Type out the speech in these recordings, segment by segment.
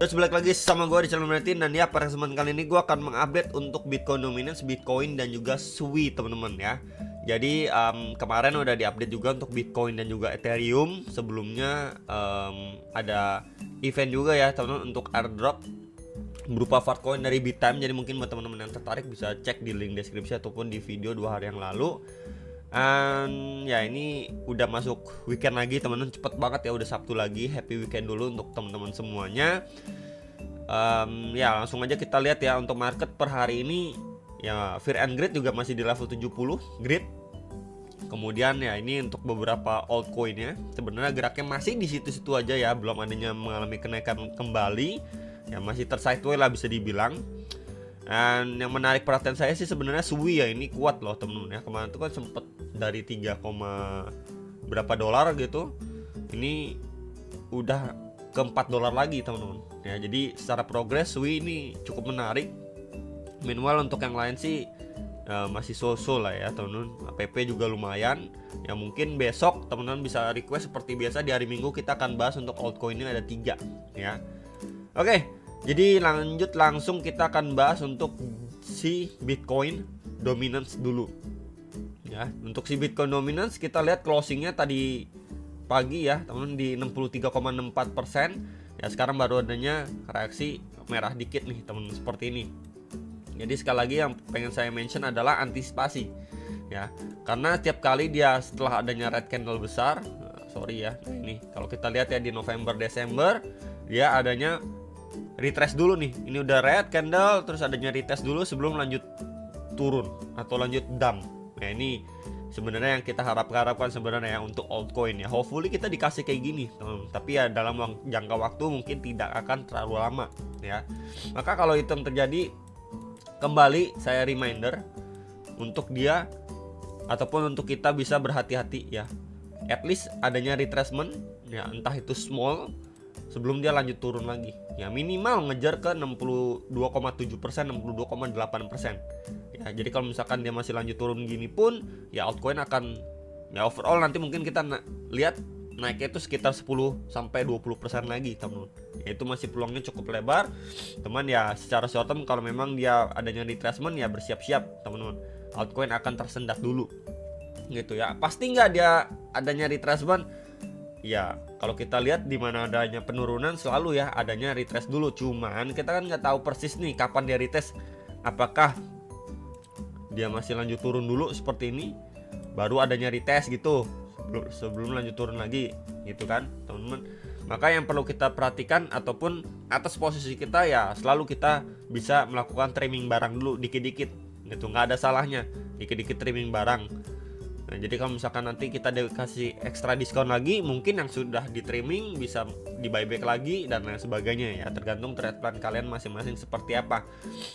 Terus balik lagi sama gue di channel Martin. Dan ya pada kesempatan kali ini gue akan mengupdate untuk Bitcoin Dominance, Bitcoin dan juga Sui teman-teman ya. Jadi kemarin udah diupdate juga untuk Bitcoin dan juga Ethereum. Sebelumnya ada event juga ya teman-teman untuk airdrop berupa Farcoin dari Bittime. Jadi mungkin buat teman-teman yang tertarik bisa cek di link deskripsi ataupun di video 2 hari yang lalu. Dan ya ini udah masuk weekend lagi teman-teman, cepet banget ya, udah Sabtu lagi. Happy weekend dulu untuk teman-teman semuanya. Ya langsung aja kita lihat ya untuk market per hari ini. Ya Fear and Greed juga masih di level 70 Greed. Kemudian ya ini untuk beberapa altcoinnya sebenarnya geraknya masih di situ-situ aja ya, belum adanya mengalami kenaikan kembali. Ya masih tersideways lah bisa dibilang. Dan yang menarik perhatian saya sih sebenarnya Sui ya, ini kuat loh temen-temen ya. Kemarin tuh kan sempet dari 3, berapa dolar gitu, ini udah ke 4 dolar lagi temen-temen ya. Jadi secara progres Sui ini cukup menarik. Meanwhile untuk yang lain sih masih so-so lah ya temen-temen. APP juga lumayan ya. Mungkin besok temen-temen bisa request seperti biasa, di hari Minggu kita akan bahas untuk altcoin ini ada 3 ya. Oke, jadi lanjut langsung kita akan bahas untuk si Bitcoin Dominance dulu ya. Untuk si Bitcoin Dominance kita lihat closingnya tadi pagi ya teman-teman di 63,64% ya. Sekarang baru adanya reaksi merah dikit nih teman-teman seperti ini. Jadi sekali lagi yang pengen saya mention adalah antisipasi ya, karena setiap kali dia setelah adanya red candle besar, sorry ya, ini kalau kita lihat ya di November Desember dia adanya retest dulu nih. Ini udah red candle, terus adanya retest dulu sebelum lanjut turun atau lanjut dump. Nah ini sebenarnya yang kita harapkan sebenarnya ya untuk altcoin ya. Hopefully kita dikasih kayak gini tapi ya dalam jangka waktu mungkin tidak akan terlalu lama ya. Maka kalau itu terjadi, kembali saya reminder untuk dia ataupun untuk kita bisa berhati-hati ya. At least adanya retracement ya, entah itu small sebelum dia lanjut turun lagi ya, minimal ngejar ke 62,7%, 62,8% ya. Jadi kalau misalkan dia masih lanjut turun gini pun ya altcoin akan ya overall nanti mungkin kita lihat naiknya itu sekitar 10-20% lagi teman-teman ya. Itu masih peluangnya cukup lebar teman ya. Secara short term kalau memang dia adanya retracement ya bersiap-siap teman-teman, altcoin akan tersendat dulu gitu ya. Pasti nggak dia adanya retracement ya. Kalau kita lihat di mana adanya penurunan selalu ya adanya retest dulu. Cuman kita kan nggak tahu persis nih kapan dia retest. Apakah dia masih lanjut turun dulu seperti ini baru adanya retest gitu sebelum lanjut turun lagi gitu kan teman-teman. Maka yang perlu kita perhatikan ataupun atas posisi kita ya selalu kita bisa melakukan trimming barang dulu dikit-dikit gitu. Nggak ada salahnya dikit-dikit trimming barang. Nah, jadi kalau misalkan nanti kita dikasih ekstra diskon lagi, mungkin yang sudah di trimming bisa di buyback lagi dan lain sebagainya ya. Tergantung trade plan kalian masing-masing seperti apa.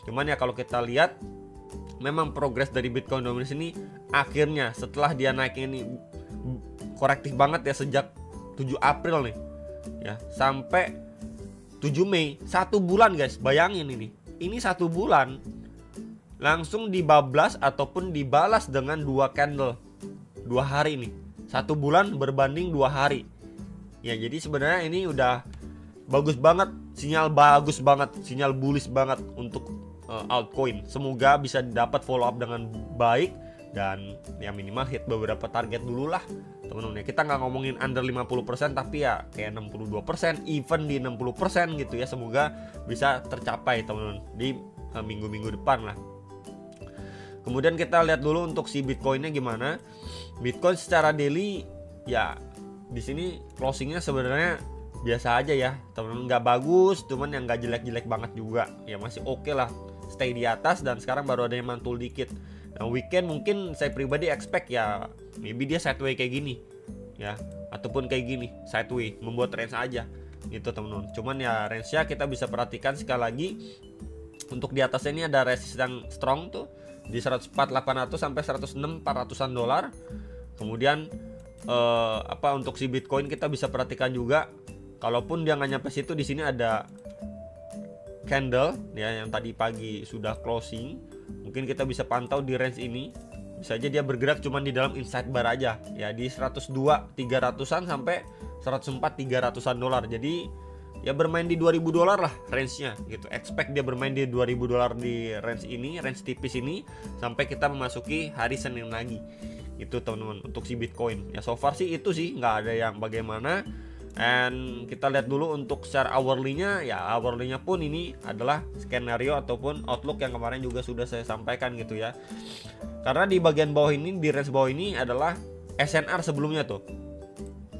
Cuman ya kalau kita lihat memang progres dari Bitcoin Dominance ini akhirnya setelah dia naik ini korektif banget ya sejak 7 April nih ya sampai 7 Mei, 1 bulan guys. Bayangin ini 1 bulan langsung dibablas ataupun dibalas dengan 2 candle 2 hari nih. 1 bulan berbanding 2 hari ya. Jadi sebenarnya ini udah bagus banget, sinyal bagus banget, sinyal bullish banget untuk altcoin. Semoga bisa dapat follow up dengan baik dan ya minimal hit beberapa target dulu lah teman-teman ya. Kita nggak ngomongin under 50% tapi ya kayak 62%, even di 60% gitu ya. Semoga bisa tercapai teman-teman di minggu-minggu depan lah. Kemudian kita lihat dulu untuk si Bitcoinnya gimana. Bitcoin secara daily ya di sini closingnya sebenarnya biasa aja ya teman-teman, nggak bagus, cuman yang nggak jelek-jelek banget juga ya, masih oke lah, stay di atas. Dan sekarang baru ada yang mantul dikit. Nah weekend mungkin saya pribadi expect ya maybe dia sideways kayak gini ya, ataupun kayak gini sideways membuat range aja gitu teman-teman. Cuman ya range-nya kita bisa perhatikan sekali lagi. Untuk di atasnya ini ada resist yang strong tuh di 104.800 sampai 106.400-an dolar. Kemudian untuk si Bitcoin kita bisa perhatikan juga, kalaupun dia nggak nyampe situ, di sini ada candle ya yang tadi pagi sudah closing. Mungkin kita bisa pantau di range ini. Bisa aja dia bergerak cuman di dalam inside bar aja ya, di 102.300-an sampai 104.300-an dolar. Jadi ya bermain di 2000 dolar lah range-nya gitu. Expect dia bermain di 2000 dolar di range ini, range tipis ini, sampai kita memasuki hari Senin lagi. Itu teman-teman untuk si Bitcoin. Ya so far sih itu sih, nggak ada yang bagaimana. And kita lihat dulu untuk secara hourly-nya, ya hourly-nya pun ini adalah skenario ataupun outlook yang kemarin juga sudah saya sampaikan gitu ya. Karena di bagian bawah ini, di range bawah ini adalah SNR sebelumnya tuh.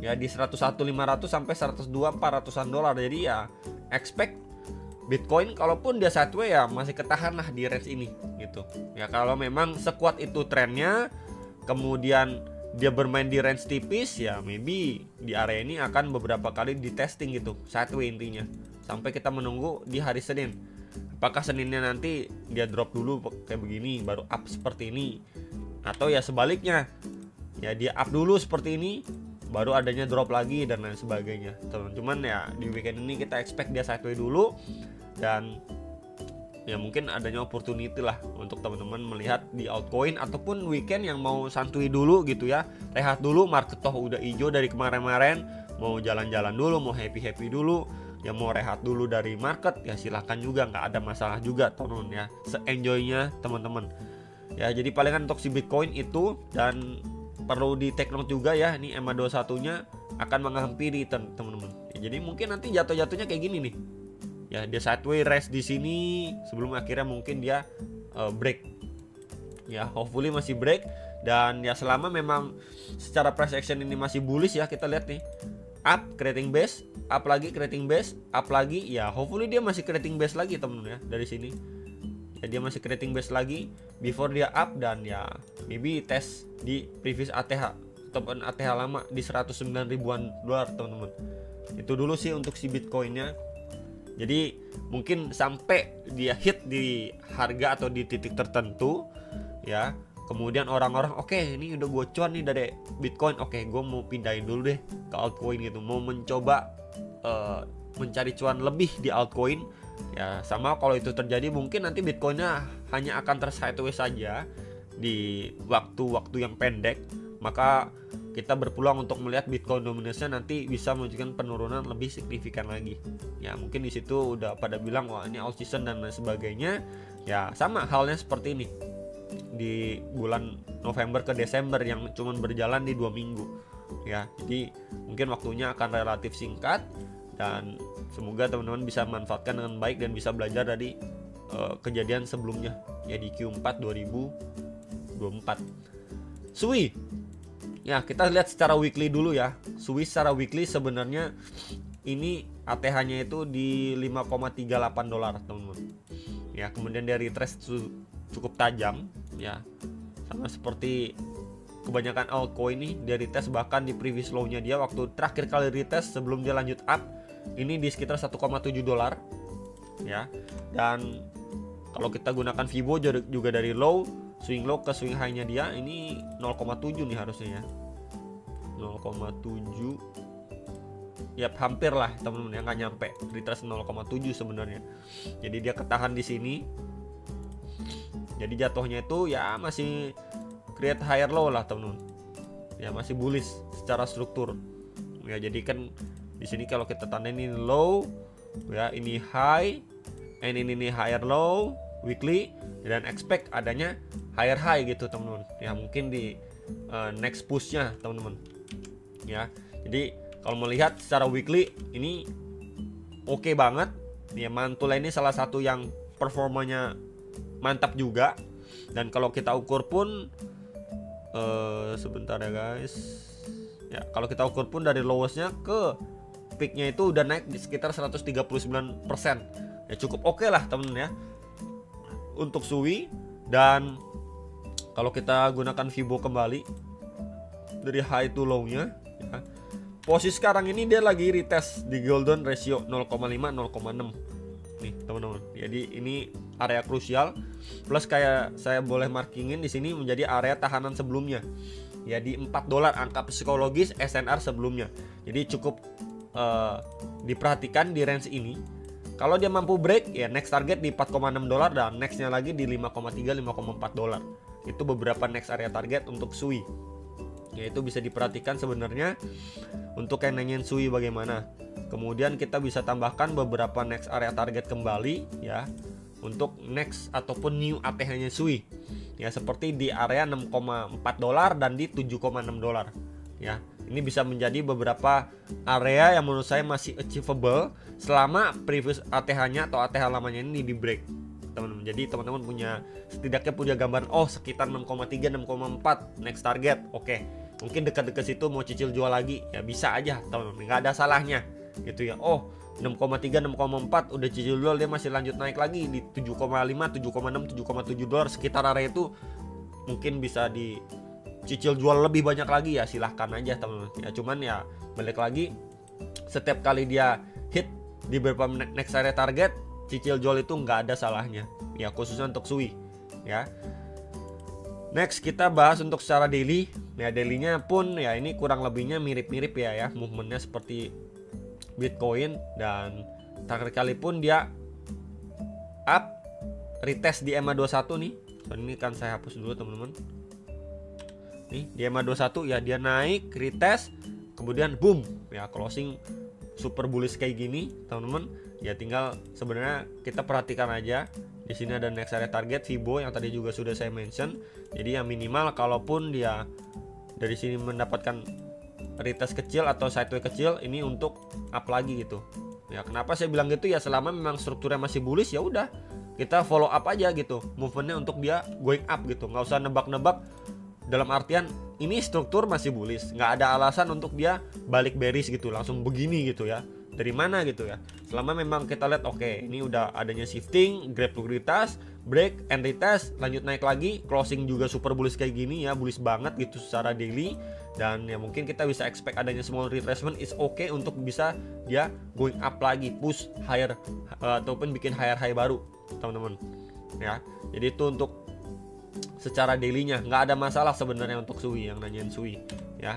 Ya di 101.500 sampai 102.400-an dolar. Jadi ya expect Bitcoin kalaupun dia sideways ya masih ketahan lah di range ini gitu. Ya kalau memang sekuat itu trennya, kemudian dia bermain di range tipis, ya maybe di area ini akan beberapa kali di testing gitu, sideways intinya, sampai kita menunggu di hari Senin. Apakah Seninnya nanti dia drop dulu kayak begini baru up seperti ini, atau ya sebaliknya, ya dia up dulu seperti ini baru adanya drop lagi dan lain sebagainya. Cuman ya di weekend ini kita expect dia sideways dulu, dan ya mungkin adanya opportunity lah untuk teman-teman melihat di altcoin ataupun weekend yang mau santuy dulu gitu ya, rehat dulu, market toh udah hijau dari kemarin-kemarin, mau jalan-jalan dulu, mau happy-happy dulu, ya mau rehat dulu dari market, ya silahkan juga, nggak ada masalah juga teman-teman ya, se-enjoynya teman-teman ya. Jadi palingan untuk si Bitcoin itu, dan perlu di take note juga ya, ini EMA21 nya akan menghampiri teman-teman ya. Jadi mungkin nanti jatuh-jatuhnya kayak gini nih ya, dia sideways rest di sini sebelum akhirnya mungkin dia break ya, hopefully masih break. Dan ya selama memang secara price action ini masih bullish ya, kita lihat nih, up creating base, up lagi creating base, up lagi, ya hopefully dia masih creating base lagi teman-teman ya dari sini ya, dia masih creating base lagi before dia up, dan ya maybe tes di previous ATH ataupun ATH lama di 109 ribuan dolar teman-teman. Itu dulu sih untuk si Bitcoinnya. Jadi mungkin sampai dia hit di harga atau di titik tertentu ya, kemudian orang-orang oke, ini udah gue cuan nih dari Bitcoin, oke gue mau pindahin dulu deh ke altcoin gitu, mau mencoba mencari cuan lebih di altcoin ya. Sama kalau itu terjadi mungkin nanti Bitcoinnya hanya akan tersideways saja di waktu-waktu yang pendek, maka kita berpeluang untuk melihat Bitcoin dominasinya nanti bisa menunjukkan penurunan lebih signifikan lagi. Ya mungkin di situ udah pada bilang wah ini alt season dan lain sebagainya. Ya sama halnya seperti ini di bulan November ke Desember yang cuma berjalan di 2 minggu. Ya jadi mungkin waktunya akan relatif singkat, dan semoga teman-teman bisa manfaatkan dengan baik dan bisa belajar dari kejadian sebelumnya ya di Q4 2024. Sui. Ya kita lihat secara weekly dulu ya. Sui secara weekly sebenarnya ini ATH-nya itu di 5,38 dolar teman-teman. Ya kemudian dari retrace cukup tajam ya, sama seperti kebanyakan altcoin ini dari retest, bahkan di previous low-nya dia waktu terakhir kali retest sebelum dia lanjut up ini di sekitar 1,7 dolar ya. Dan kalau kita gunakan Fibo juga dari low, swing low ke swing high-nya dia ini 0,7 nih harusnya ya, 0,7 ya, hampir lah teman-teman ya, nggak nyampe, retrace 0,7 sebenarnya. Jadi dia ketahan di sini, jadi jatuhnya itu ya masih create higher low lah teman-teman ya, masih bullish secara struktur ya. Jadi kan di sini kalau kita tandain ini low ya, ini high, and ini higher low weekly, dan expect adanya higher high gitu teman-teman ya, mungkin di next pushnya teman-teman ya. Jadi kalau melihat secara weekly ini oke banget ya, mantul ini salah satu yang performanya mantap juga. Dan kalau kita ukur pun sebentar ya guys ya, kalau kita ukur pun dari lowestnya ke peaknya itu udah naik di sekitar 139% ya, cukup oke lah temen-temen ya untuk Sui. Dan kalau kita gunakan Fibo kembali dari high to low nya ya, posisi sekarang ini dia lagi retest di golden ratio 0,5 0,6 nih teman-teman. Jadi ini area krusial, plus kayak saya boleh markingin di sini menjadi area tahanan sebelumnya ya, di 4 dolar angka psikologis SNR sebelumnya. Jadi cukup diperhatikan di range ini. Kalau dia mampu break ya next target di 4,6 dolar, dan nextnya lagi di 5,3 5,4 dolar. Itu beberapa next area target untuk Sui Ya itu bisa diperhatikan sebenarnya untuk yang nanyain SUI bagaimana. Kemudian kita bisa tambahkan beberapa next area target kembali ya untuk next ataupun new ATH-nya SUI. Ya seperti di area 6,4 dolar dan di 7,6 dolar. Ya, ini bisa menjadi beberapa area yang menurut saya masih achievable selama previous ATH-nya atau ATH lamanya ini di break. Teman-teman. Jadi teman-teman setidaknya punya gambaran sekitar 6,3 6,4 next target. Oke. Mungkin dekat-dekat situ mau cicil jual lagi ya bisa aja teman-teman, nggak ada salahnya gitu ya. 6,3 6,4 udah cicil jual, dia masih lanjut naik lagi di 7,5 7,6 7,7 dolar sekitar area itu, mungkin bisa dicicil jual lebih banyak lagi ya silahkan aja teman-teman ya. Cuman ya balik lagi, setiap kali dia hit di beberapa next area target, cicil jual itu nggak ada salahnya ya, khususnya untuk SUI ya. Next kita bahas untuk secara daily. Ya dailynya pun ya ini kurang lebihnya mirip-mirip ya movementnya seperti Bitcoin, dan terakhir kali pun dia up retest di EMA21 nih. So, ini kan saya hapus dulu teman-teman. Nih di EMA21 ya dia naik retest, kemudian boom ya closing super bullish kayak gini teman-teman. Ya tinggal sebenarnya kita perhatikan aja. Di sini ada next area target Fibo yang tadi juga sudah saya mention. Jadi yang minimal kalaupun dia dari sini mendapatkan retest kecil atau sideway kecil, ini untuk up lagi gitu. Ya kenapa saya bilang gitu ya, selama memang strukturnya masih bullish ya udah kita follow up aja gitu. Movementnya untuk dia going up gitu. Nggak usah nebak-nebak, dalam artian ini struktur masih bullish, nggak ada alasan untuk dia balik bearish gitu langsung begini gitu ya. Dari mana gitu ya. Selama memang kita lihat ini udah adanya shifting, grab likuiditas, break and retest, lanjut naik lagi, closing juga super bullish kayak gini ya, bullish banget gitu secara daily. Dan ya mungkin kita bisa expect adanya small retracement is okay untuk bisa dia going up lagi, push higher ataupun bikin higher high baru teman-teman ya. Jadi itu untuk secara dailynya nggak ada masalah sebenarnya untuk SUI, yang nanyain SUI ya.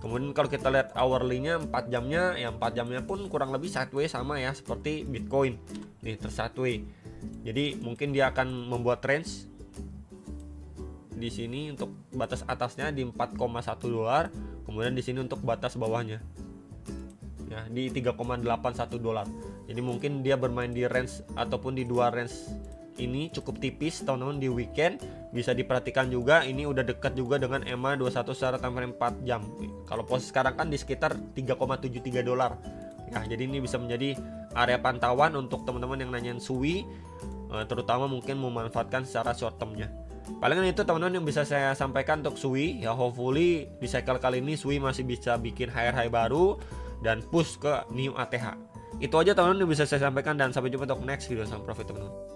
Kemudian kalau kita lihat hourly-nya 4 jamnya, ya 4 jamnya pun kurang lebih sideways sama ya seperti Bitcoin. Nih tersideways. Jadi mungkin dia akan membuat range di sini untuk batas atasnya di 4,1 dolar, kemudian di sini untuk batas bawahnya. Ya, di 3,81 dolar. Jadi mungkin dia bermain di range ataupun di dua range ini cukup tipis teman-teman di weekend. Bisa diperhatikan juga ini udah dekat juga dengan EMA 21 secara time frame 4 jam. Kalau posisi sekarang kan di sekitar 3,73 dolar. Ya, jadi ini bisa menjadi area pantauan untuk teman-teman yang nanyain SUI, terutama mungkin memanfaatkan secara short termnya. Palingan itu teman-teman yang bisa saya sampaikan untuk SUI ya. Hopefully di cycle kali ini SUI masih bisa bikin higher high baru dan push ke new ATH. Itu aja teman-teman yang bisa saya sampaikan, dan sampai jumpa untuk next video. Salam profit teman-teman.